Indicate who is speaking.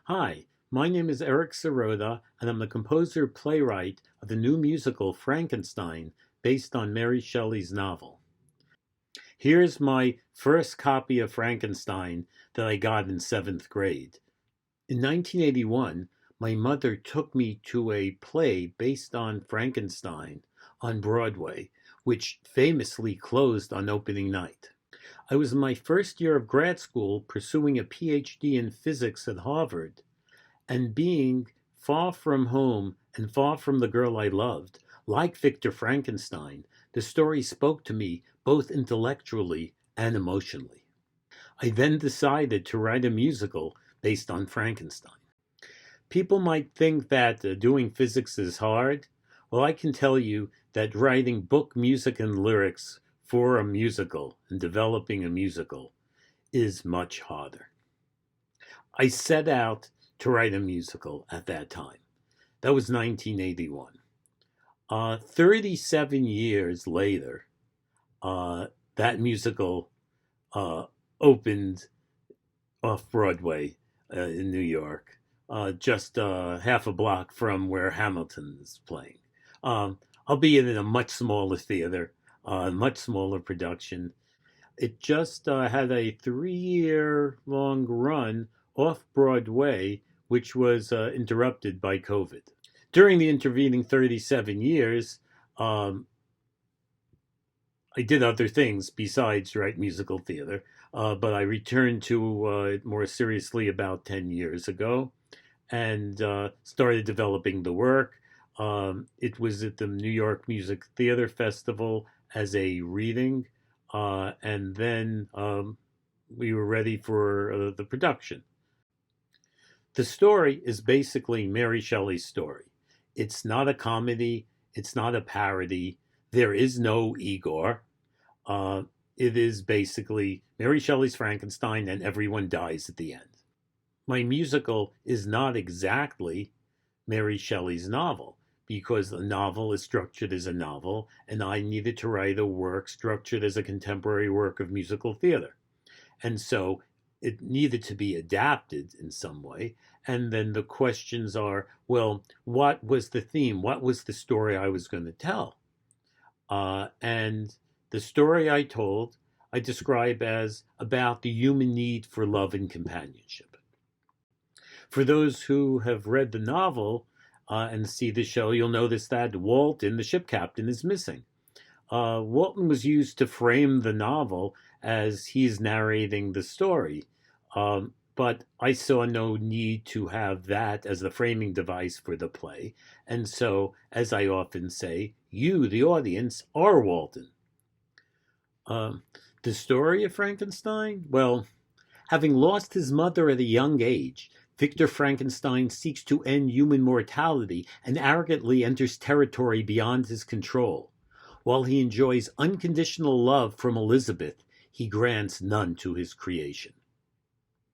Speaker 1: Hi, my name is Eric Sirota, and I'm the composer-playwright of the new musical Frankenstein, based on Mary Shelley's novel. Here's my first copy of Frankenstein that I got in seventh grade. In 1981, my mother took me to a play based on Frankenstein on Broadway, which famously closed on opening night. I was in my first year of grad school pursuing a PhD in physics at Harvard, and being far from home and far from the girl I loved, like Victor Frankenstein, the story spoke to me both intellectually and emotionally. I then decided to write a musical based on Frankenstein. People might think that doing physics is hard. Well, I can tell you that writing book music and lyrics for a musical and developing a musical is much harder. I set out to write a musical at that time. That was 1981. 37 years later, that musical opened off Broadway in New York, just half a block from where Hamilton is playing. Albeit in a much smaller theater, much smaller production. It just had a 3-year long run off Broadway, which was interrupted by COVID. During the intervening 37 years, I did other things besides write musical theater, but I returned to it more seriously about 10 years ago and started developing the work. It was at the New York Music Theater Festival as a reading, and then we were ready for the production. The story is basically Mary Shelley's story. It's not a comedy. It's not a parody. There is no Igor. It is basically Mary Shelley's Frankenstein, and everyone dies at the end. My musical is not exactly Mary Shelley's novel, because the novel is structured as a novel, and I needed to write a work structured as a contemporary work of musical theater. And so it needed to be adapted in some way. And then the questions are, well, what was the theme? What was the story I was going to tell? And the story I told, I describe as about the human need for love and companionship. For those who have read the novel and see the show, you'll notice that Walton, the ship captain, is missing. Walton was used to frame the novel as he's narrating the story. But I saw no need to have that as the framing device for the play. And so, as I often say, you, the audience, are Walton. The story of Frankenstein? Well, having lost his mother at a young age, Victor Frankenstein seeks to end human mortality and arrogantly enters territory beyond his control. While he enjoys unconditional love from Elizabeth, he grants none to his creation.